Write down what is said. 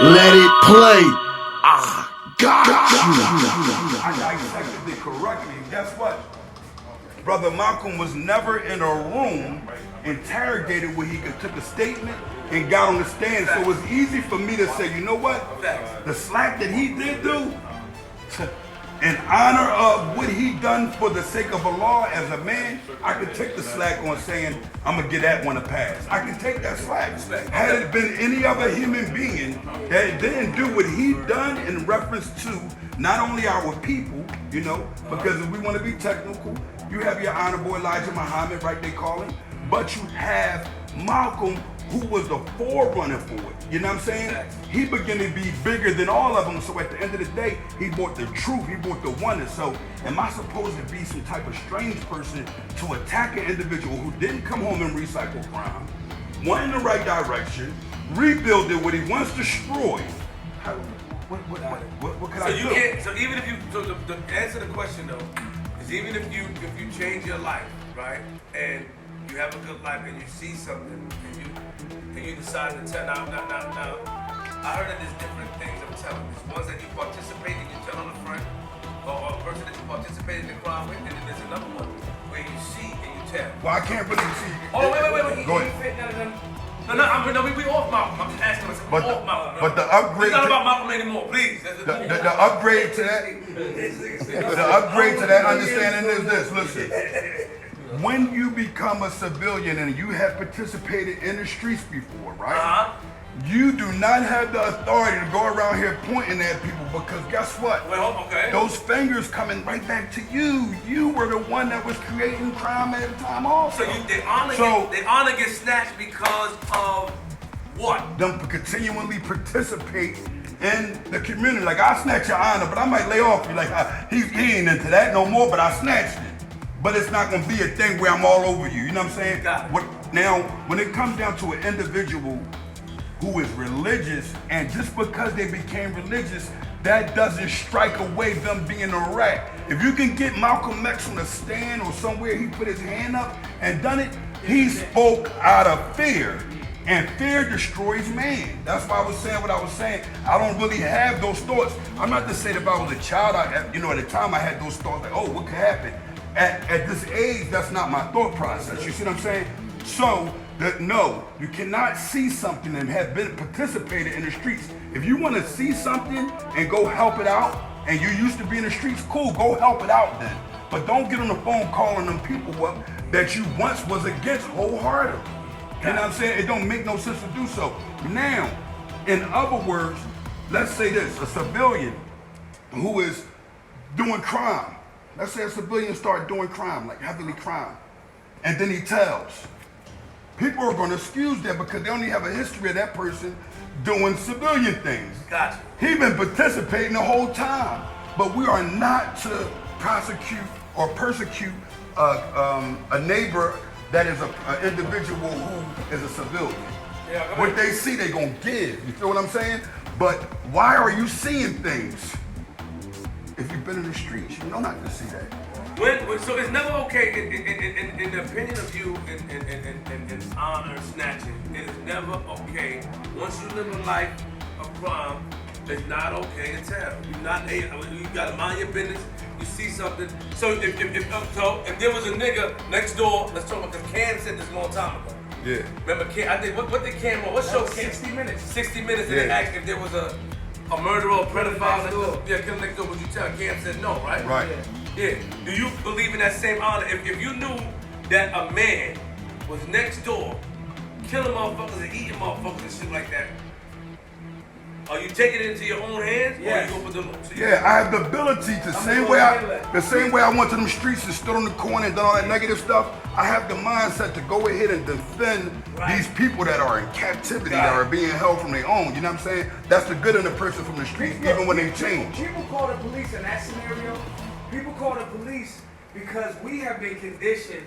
Let it play. I got you. I dissected it correctly. And guess what? Brother Malcom was never in a room interrogated where he could took a statement and got on the stand. So it was easy for me to say, you know what? The slack that he did do, in honor of what he done for the sake of Allah as a man, I could take the slack on saying, I'm gonna give that one a pass. I can take that slack. Had it been any other human being that didn't do what he done in reference to not only our people, you know, because if we want to be technical, you have your honorable Elijah Muhammad, right, they call him, but you have Malcom, who was the forerunner for it. You know what I'm saying? He began to be bigger than all of them. So at the end of the day, he brought the truth, he brought the oneness. So am I supposed to be some type of strange person to attack an individual who didn't come home and recycle crime, went in the right direction, rebuild it what he once destroyed? What can I do? So even if you, the answer to the question though, is even if you change your life, right, and you have a good life and you see something and you decide to tell, now, I heard that there's different things I'm telling. There's ones that you participate and you tell on the front, or a person that you participate in the crime with, and then there's another one where you see and you tell. Well, I can't really see. Oh, wait. Go ahead. No, we off Malcom. I'm just asking myself, we're off Malcom. But the upgrade. It's not about Malcom anymore, please. The upgrade to that. The upgrade to that understanding is this. Listen. When you become a civilian and you have participated in the streets before, right? You do not have the authority to go around here pointing at people because guess what? Well, okay. Those fingers coming right back to you. You were the one that was creating crime at the time also. So they honor get snatched because of what? Them continually participate in the community. Like I snatch your honor, but I might lay off you. Like he ain't into that no more, but I snatched it. But it's not gonna be a thing where I'm all over you. You know what I'm saying? Now, when it comes down to an individual who is religious, and just because they became religious, that doesn't strike away them being a rat. If you can get Malcolm X on a stand or somewhere, he put his hand up and done it, he spoke out of fear. And fear destroys man. That's why I was saying what I was saying. I don't really have those thoughts. I'm not to say that if I was a child, at the time I had those thoughts like, oh, what could happen? At this age, that's not my thought process. You see what I'm saying? So, no, you cannot see something and have been participated in the streets. If you want to see something and go help it out, and you used to be in the streets, cool, go help it out then. But don't get on the phone calling them people up that you once was against wholeheartedly. You know what I'm saying? It don't make no sense to do so. Now, in other words, let's say this, a civilian who is doing crime. Let's say a civilian start doing crime, like heavily crime, and then he tells. People are going to excuse that because they only have a history of that person doing civilian things. Gotcha. He's been participating the whole time, but we are not to prosecute or persecute a neighbor that is an individual who is a civilian. Yeah, what they see, they gonna give. You feel what I'm saying? But why are you seeing things? If you've been in the streets, you know not to see that. So it's never okay, in the opinion of you, in honor snatching, it is never okay. Once you live a life of crime, it's not okay to tell. You gotta mind your business. You see something. So if there was a nigga next door, let's talk about, because Cam said this a long time ago. Yeah. Remember Cam? I think what did Cam? What show? 60 Minutes. 60 Minutes. And they asked if there was a murderer or pedophile. Kill next door. Would you tell? Cam said no, right? Right. Yeah. Do you believe in that same honor? If you knew that a man was next door, killing motherfuckers and eating motherfuckers and shit like that, are you taking it into your own hands? Yes. Or you go for the Yeah, I have the ability to the same way I went to them streets and stood on the corner and done all that negative stuff. I have the mindset to go ahead and defend these people that are in captivity, that are being held from their own. You know what I'm saying? That's the good in the person from the streets, even when they change. People call the police in that scenario. People call the police because we have been conditioned